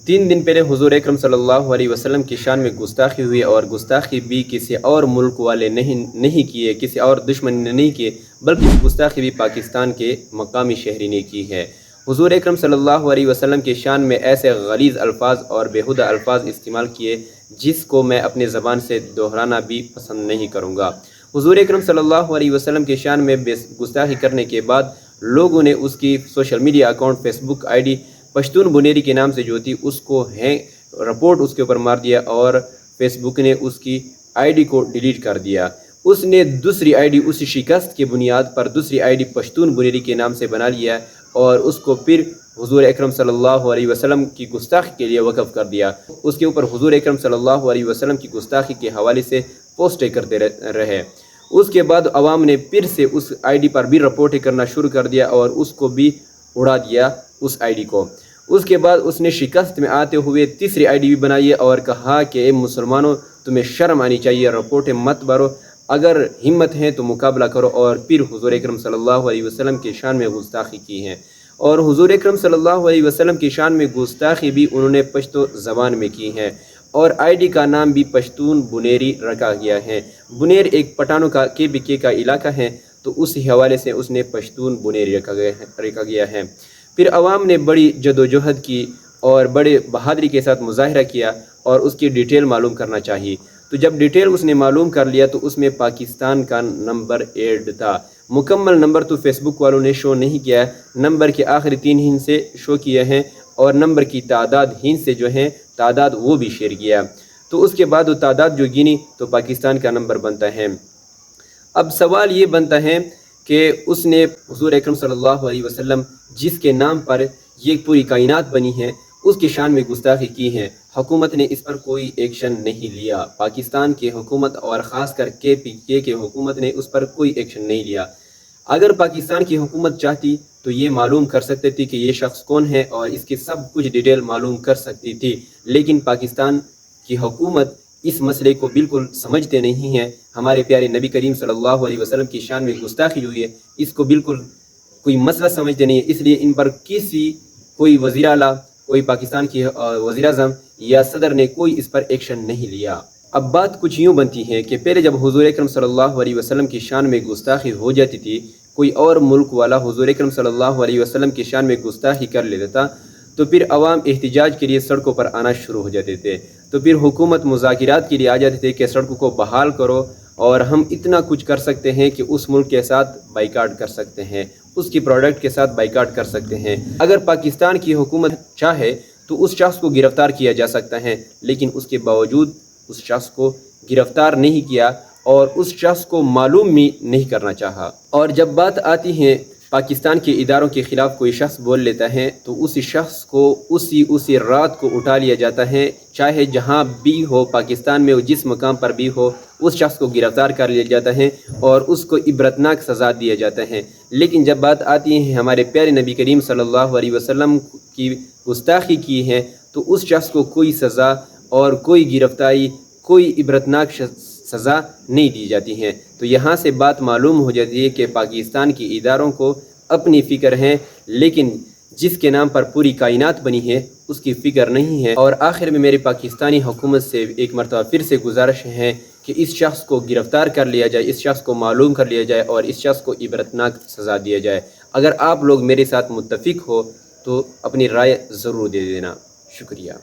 3 दिन पहले हुजूर अकरम सल्लल्लाहु अलैहि वसल्लम की शान में गुस्ताखी हुई और गुस्ताखी भी किसी और मुल्क वाले नहीं किए, किसी और दुश्मन ने नहीं किए, बल्कि गुस्ताखी भी पाकिस्तान के मकामी शहरी ने की है। हुजूर अकरम सल्लल्लाहु अलैहि वसल्लम की शान में ऐसे गलीज़ अल्फाज और बेहुदा अल्फाज इस्तेमाल किए जिसको मैं अपने ज़बान से दोहराना भी पसंद नहीं करूँगा। हुजूर अकरम सल्लल्लाहु अलैहि वसल्लम की शान में गुस्ताखी करने के बाद लोगों ने उसकी social media account Facebook ID Pashtun Buneri के नाम से जो थी उसको रिपोर्ट उसके ऊपर मार दिया और फेसबुक ने उसकी आईडी को डिलीट कर दिया। उसने दूसरी आईडी उसी शिकस्त की बुनियाद पर दूसरी आईडी पश्तून बुनेरी के नाम से बना लिया और उसको फिर हुजूर अकरम सल्लल्लाहु अलैहि वसल्लम की गुस्ताखी के लिए वक़्फ़ कर दिया। उसके ऊपर हुजूर अकरम सल्लल्लाहु अलैहि वसल्लम की गुस्ताखी के हवाले से पोस्टें करते रहे। उसके बाद अवाम ने फिर से उस आईडी पर भी रिपोर्टें करना शुरू कर दिया और उसको भी उड़ा दिया उस आईडी को। उसके बाद उसने शिकस्त में आते हुए तीसरी आईडी भी बनाई और कहा कि ए मुसलमानों, तुम्हें शर्म आनी चाहिए, रिपोर्टें मत भरो, अगर हिम्मत है तो मुकाबला करो। और फिर हुजूर अकरम सल्लल्लाहु अलैहि वसल्लम की शान में गुस्ताखी की है और हुजूर अकरम सल्लल्लाहु अलैहि वसल्लम की शान में गुस्ताखी भी उन्होंने पश्तो ज़बान में की है और आईडी का नाम भी पश्तून बुनेरी रखा गया है। बुनेर एक पठानों का KBK का इलाका है, तो उस हवाले से उसने पश्तून बुनेरी रखा गया है। फिर अवाम ने बड़ी जदोजहद की और बड़े बहादरी के साथ मुजाहरा किया और उसकी डिटेल मालूम करना चाहिए। तो जब डिटेल उसने मालूम कर लिया तो उसमें पाकिस्तान का नंबर ऐड था। मुकम्मल नंबर तो फेसबुक वालों ने शो नहीं किया, नंबर के आखिरी 3 हिंस से शो किए हैं और नंबर की तादाद हिंस से जो है तादाद वो भी शेयर किया। तो उसके बाद वो तादाद जो गिनी तो पाकिस्तान का नंबर बनता है। अब सवाल ये बनता है कि उसने हुजूर अकरम सल्लल्लाहु अलैहि वसल्लम जिसके नाम पर ये पूरी कायनात बनी है उसकी शान में गुस्ताखी की है, हुकूमत ने इस पर कोई एक्शन नहीं लिया। पाकिस्तान की हुकूमत और ख़ास कर KPK की हुकूमत ने उस पर कोई एक्शन नहीं लिया। अगर पाकिस्तान की हुकूमत चाहती तो ये मालूम कर सकती थी कि ये शख्स कौन है और इसकी सब कुछ डिटेल मालूम कर सकती थी, लेकिन पाकिस्तान की हुकूमत इस मसले को बिल्कुल समझते नहीं हैं। हमारे प्यारे नबी करीम सल्लल्लाहु अलैहि वसल्लम की शान में गुस्ताखी हुई है, इसको बिल्कुल कोई मसला समझते नहीं है, इसलिए इन पर कोई वज़ीर आला, कोई पाकिस्तान की वज़ीर आज़म या सदर ने कोई इस पर एक्शन नहीं लिया। अब बात कुछ यूँ बनती है कि पहले जब हुजूर अकरम सल्लल्लाहु अलैहि वसल्लम की शान में गुस्ताखी हो जाती थी, कोई और मुल्क वाला हुजूर अकरम सल्लल्लाहु अलैहि वसल्लम की शान में गुस्ताखी कर लेता था तो फिर अवाम एहतिजाज के लिए सड़कों पर आना शुरू हो जाते थे। तो फिर हुकूमत मुज़ाकिरात के लिए आ जाते थे कि सड़कों को बहाल करो और हम इतना कुछ कर सकते हैं कि उस मुल्क के साथ बाइकाट कर सकते हैं, उसकी प्रोडक्ट के साथ बाइकाट कर सकते हैं। अगर पाकिस्तान की हुकूमत चाहे तो उस शख्स को गिरफ़्तार किया जा सकता है, लेकिन उसके बावजूद उस शख्स को गिरफ़्तार नहीं किया और उस शख्स को मालूम भी नहीं करना चाहा। और जब बात आती है पाकिस्तान के इदारों के ख़िलाफ़ कोई शख्स बोल लेता है तो उसी शख्स को उसी रात को उठा लिया जाता है, चाहे जहां भी हो पाकिस्तान में, जिस मकाम पर भी हो, उस शख्स को गिरफ़्तार कर लिया जाता है और उसको इबरतनाक सज़ा दिया जाता है। लेकिन जब बात आती है हमारे प्यारे नबी करीम सल्लल्लाहु अलैहि वसल्लम की गुस्ताखी की है तो उस शख्स को कोई सज़ा और कोई गिरफ़्तारी, कोई इबरतनाक सज़ा नहीं दी जाती है। तो यहाँ से बात मालूम हो जाती है कि पाकिस्तान की इदारों को अपनी फ़िक्र है, लेकिन जिसके नाम पर पूरी कायनात बनी है उसकी फ़िक्र नहीं है। और आखिर में मेरी पाकिस्तानी हुकूमत से एक मरतबा फिर से गुजारिश है कि इस शख्स को गिरफ़्तार कर लिया जाए, इस शख्स को मालूम कर लिया जाए और इस शख्स को इबरतनाक सज़ा दिया जाए। अगर आप लोग मेरे साथ मुत्तफ़िक हो तो अपनी राय ज़रूर दे देना। शुक्रिया।